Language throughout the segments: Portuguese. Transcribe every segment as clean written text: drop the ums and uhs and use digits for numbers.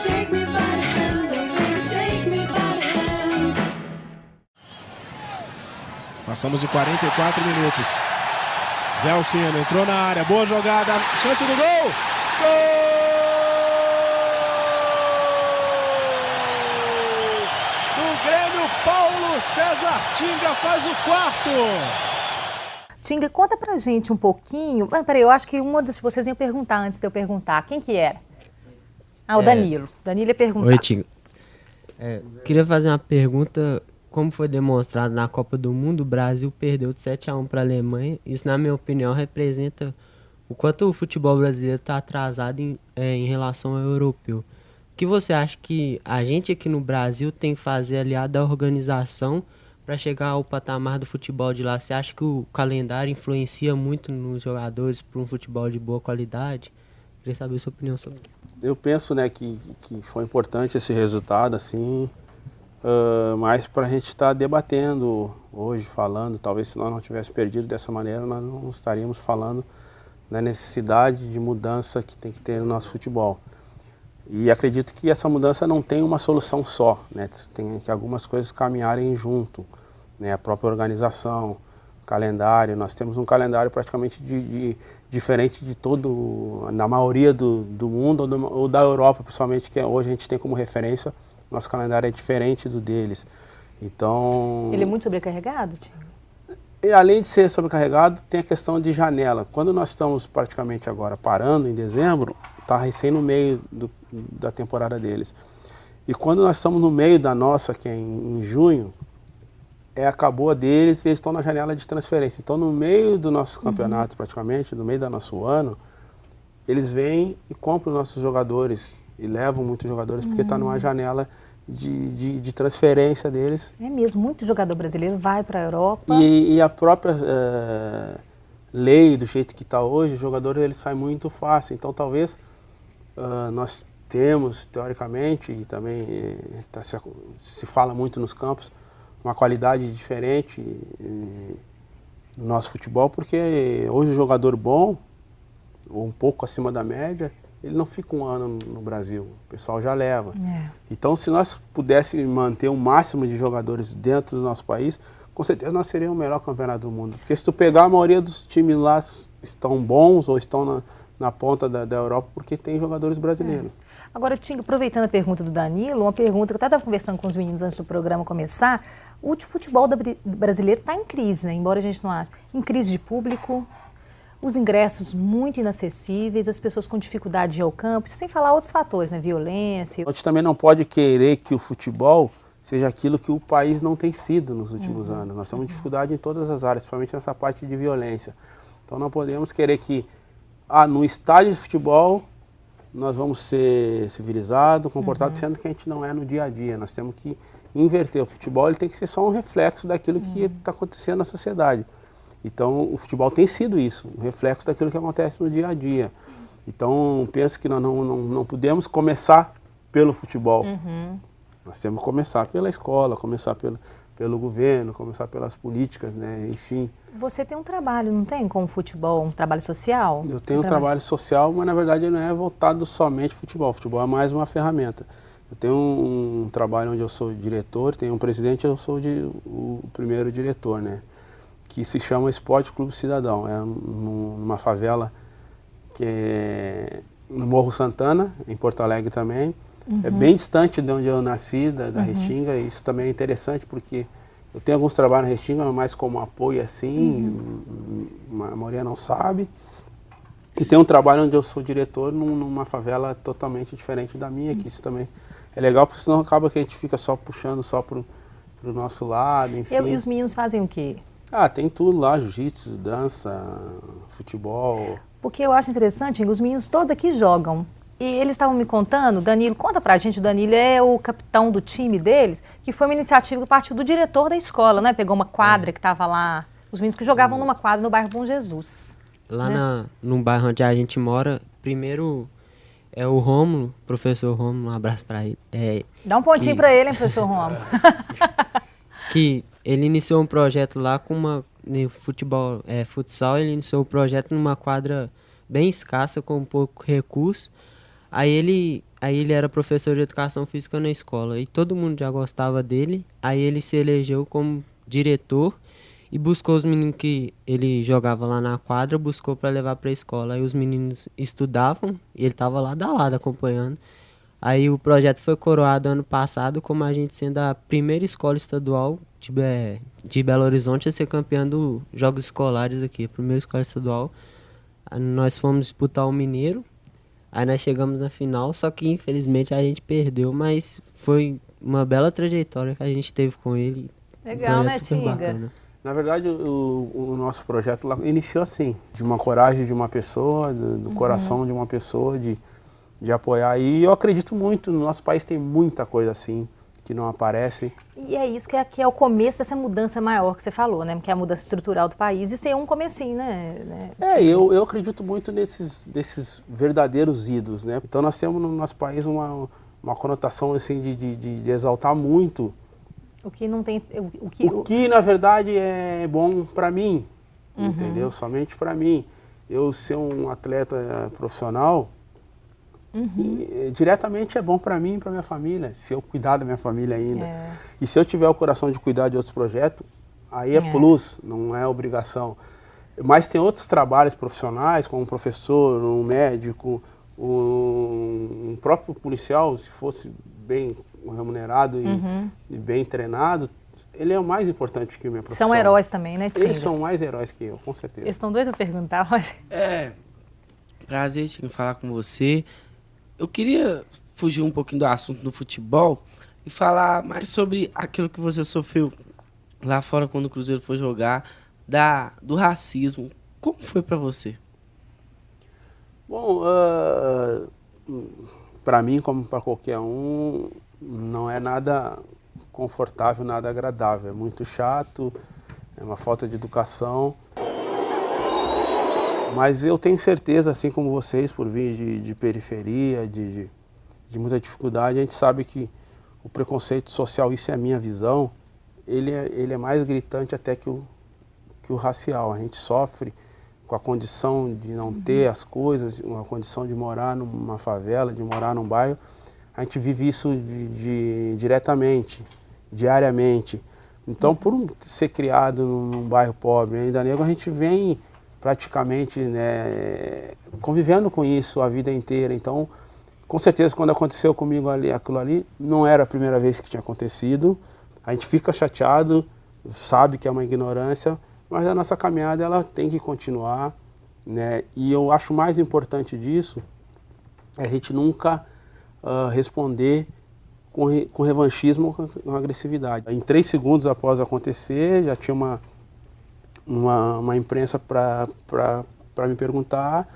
take me by the hand, oh baby, take me by the hand. Passamos de 44 minutos. Zé Alcino entrou na área, boa jogada, chance do gol! Gol! Do Grêmio, Paulo César Tinga faz o quarto! Tinga, conta pra gente um pouquinho. Peraí, eu acho que uma de vocês ia perguntar antes de eu perguntar. Quem que era? Ah, o Danilo. Danilo ia perguntar. Oi, Tinga. Queria fazer uma pergunta. Como foi demonstrado na Copa do Mundo, o Brasil perdeu de 7-1 para a Alemanha. Isso, na minha opinião, representa o quanto o futebol brasileiro está atrasado em relação ao europeu. O que você acha que a gente aqui no Brasil tem que fazer aliado à organização para chegar ao patamar do futebol de lá? Você acha que o calendário influencia muito nos jogadores para um futebol de boa qualidade? Queria saber a sua opinião sobre isso. Eu penso, né, que foi importante esse resultado, assim, mas para a gente estar debatendo hoje, falando, talvez se nós não tivéssemos perdido dessa maneira, nós não estaríamos falando na necessidade de mudança que tem que ter no nosso futebol. E acredito que essa mudança não tem uma solução só, né? Tem que algumas coisas caminharem junto, né? A própria organização, calendário, nós temos um calendário praticamente diferente de todo, na maioria do mundo ou da Europa, principalmente, que hoje a gente tem como referência. Nosso calendário é diferente do deles. Então... Ele é muito sobrecarregado, Tinga? E além de ser sobrecarregado, tem a questão de janela. Quando nós estamos praticamente agora parando em dezembro, está recém no meio da temporada deles. E quando nós estamos no meio da nossa, que é em junho, acabou a deles e eles estão na janela de transferência. Então, no meio do nosso campeonato, praticamente, no meio do nosso ano, eles vêm e compram nossos jogadores e levam muitos jogadores porque está numa janela de transferência deles. É mesmo, muito jogador brasileiro vai para a Europa. E a própria lei, do jeito que está hoje, o jogador ele sai muito fácil. Então, talvez nós temos, teoricamente, e também se fala muito nos campos, uma qualidade diferente no nosso futebol, porque hoje o jogador bom, ou um pouco acima da média, ele não fica um ano no Brasil, o pessoal já leva. Então, se nós pudéssemos manter o máximo de jogadores dentro do nosso país, com certeza nós seríamos o melhor campeonato do mundo. Porque se tu pegar, a maioria dos times lá estão bons ou estão na ponta da Europa porque tem jogadores brasileiros. Agora, Tinga, aproveitando a pergunta do Danilo, uma pergunta que eu até estava conversando com os meninos antes do programa começar, o futebol brasileiro está em crise, né? Embora a gente não ache. Em crise de público, os ingressos muito inacessíveis, as pessoas com dificuldade de ir ao campo, sem falar outros fatores, né? Violência. A gente também não pode querer que o futebol seja aquilo que o país não tem sido nos últimos anos. Nós temos dificuldade em todas as áreas, principalmente nessa parte de violência. Então não podemos querer que no estádio de futebol nós vamos ser civilizados, comportados, sendo que a gente não é no dia a dia. Nós temos que inverter. O futebol ele tem que ser só um reflexo daquilo que está acontecendo na sociedade. Então, o futebol tem sido isso, um reflexo daquilo que acontece no dia a dia. Então, penso que nós não podemos começar pelo futebol. Nós temos que começar pela escola, começar pelo governo, começar pelas políticas, né? Enfim. Você tem um trabalho, não tem, com o futebol, um trabalho social? Eu tenho um trabalho social, mas na verdade não é voltado somente ao futebol. O futebol é mais uma ferramenta. Eu tenho um trabalho onde eu sou diretor, tenho um presidente, eu sou o primeiro diretor, né? Que se chama Esporte Clube Cidadão. É numa favela que é no Morro Santana, em Porto Alegre também. É bem distante de onde eu nasci, da Restinga, e isso também é interessante porque eu tenho alguns trabalhos na Restinga, mas mais como apoio assim, a maioria não sabe. E tem um trabalho onde eu sou diretor numa favela totalmente diferente da minha, que isso também é legal, porque senão acaba que a gente fica só puxando só pro nosso lado, enfim. E os meninos fazem o quê? Tem tudo lá, jiu-jitsu, dança, futebol. Porque eu acho interessante, os meninos todos aqui jogam. E eles estavam me contando, Danilo, conta pra gente, o Danilo é o capitão do time deles, que foi uma iniciativa do partido do diretor da escola, né? Pegou uma quadra que estava lá, os meninos que jogavam numa quadra no bairro Bom Jesus. Lá né? no bairro onde a gente mora, primeiro é o Rômulo, professor Rômulo, um abraço pra ele. Dá um pontinho pra ele, hein, professor Rômulo. Que ele iniciou um projeto lá com futsal, ele iniciou o projeto numa quadra bem escassa, com pouco recurso. Aí ele aí ele era professor de educação física na escola, e todo mundo já gostava dele, aí ele se elegeu como diretor, e buscou os meninos que ele jogava lá na quadra, buscou para levar para a escola. Aí os meninos estudavam e ele estava lado a lado acompanhando. Aí o projeto foi coroado ano passado como a gente sendo a primeira escola estadual de Belo Horizonte a ser campeã dos Jogos Escolares aqui, a primeira escola estadual. Aí nós fomos disputar o Mineiro, aí nós chegamos na final, só que infelizmente a gente perdeu, mas foi uma bela trajetória que a gente teve com ele. Legal, Um né, projeto super Tinga? bacana. Na verdade, o nosso projeto lá iniciou assim, de uma coragem de uma pessoa, do coração de uma pessoa, de apoiar. E eu acredito muito, no nosso país tem muita coisa assim, que não aparece. E é isso que é o começo dessa mudança maior que você falou, né? Que é a mudança estrutural do país. Isso é um comecinho, né? Eu acredito muito nesses verdadeiros ídolos, né? Então nós temos no nosso país uma conotação assim de exaltar muito O que não tem... o que na verdade é bom para mim, entendeu? Somente para mim. Eu ser um atleta profissional, diretamente é bom para mim e para minha família, se eu cuidar da minha família ainda. E se eu tiver o coração de cuidar de outros projetos, aí é plus, não é obrigação. Mas tem outros trabalhos profissionais, como um professor, um médico, um próprio policial, se fosse bem remunerado e bem treinado, ele é o mais importante que a minha profissão. São heróis também, né, Tinga? Eles são mais heróis que eu, com certeza. Eles estão doidos para perguntar, olha. Prazer em falar com você. Eu queria fugir um pouquinho do assunto do futebol e falar mais sobre aquilo que você sofreu lá fora quando o Cruzeiro foi jogar, do racismo. Como foi para você? Bom, para mim, como para qualquer um, não é nada confortável, nada agradável. É muito chato, é uma falta de educação. Mas eu tenho certeza, assim como vocês, por vir de periferia, de muita dificuldade, a gente sabe que o preconceito social, isso é a minha visão, ele é mais gritante até que o racial. A gente sofre com a condição de não ter as coisas, uma condição de morar numa favela, de morar num bairro. A gente vive isso diretamente, diariamente. Então, por ser criado num bairro pobre, ainda negro, a gente vem praticamente, né, convivendo com isso a vida inteira. Então, com certeza, quando aconteceu comigo aquilo ali, não era a primeira vez que tinha acontecido. A gente fica chateado, sabe que é uma ignorância, mas a nossa caminhada ela tem que continuar, né? E eu acho mais importante disso é a gente nunca responder com revanchismo, com agressividade. Em 3 segundos após acontecer, já tinha uma imprensa para me perguntar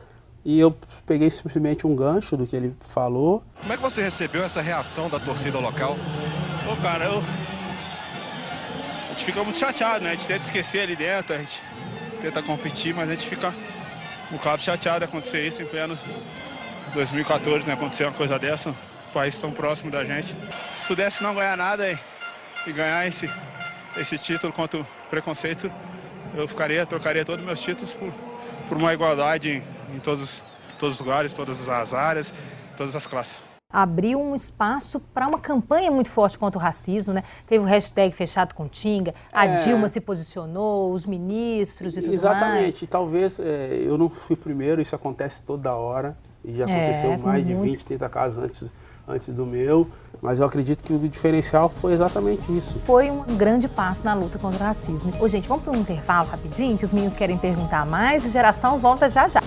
e eu peguei simplesmente um gancho do que ele falou. Como é que você recebeu essa reação da torcida local? Pô, cara, a gente fica muito chateado, né? A gente tenta esquecer ali dentro, a gente tenta competir, mas a gente fica um bocado chateado de acontecer isso em pleno 2014, né? Acontecer uma coisa dessa, um país tão próximo da gente. Se pudesse não ganhar nada e ganhar esse título contra o preconceito, eu trocaria todos os meus títulos por uma igualdade em todos os lugares, todas as áreas, todas as classes. Abriu um espaço para uma campanha muito forte contra o racismo, né? Teve o hashtag Fechado com Tinga, a Dilma se posicionou, os ministros e tudo mais. Exatamente, talvez eu não fui primeiro, isso acontece toda hora, e já aconteceu mais de 20, 30 casos antes do meu, mas eu acredito que o diferencial foi exatamente isso. Foi um grande passo na luta contra o racismo. Ô, gente, vamos para um intervalo rapidinho, que os meninos querem perguntar mais, e Geração volta já já.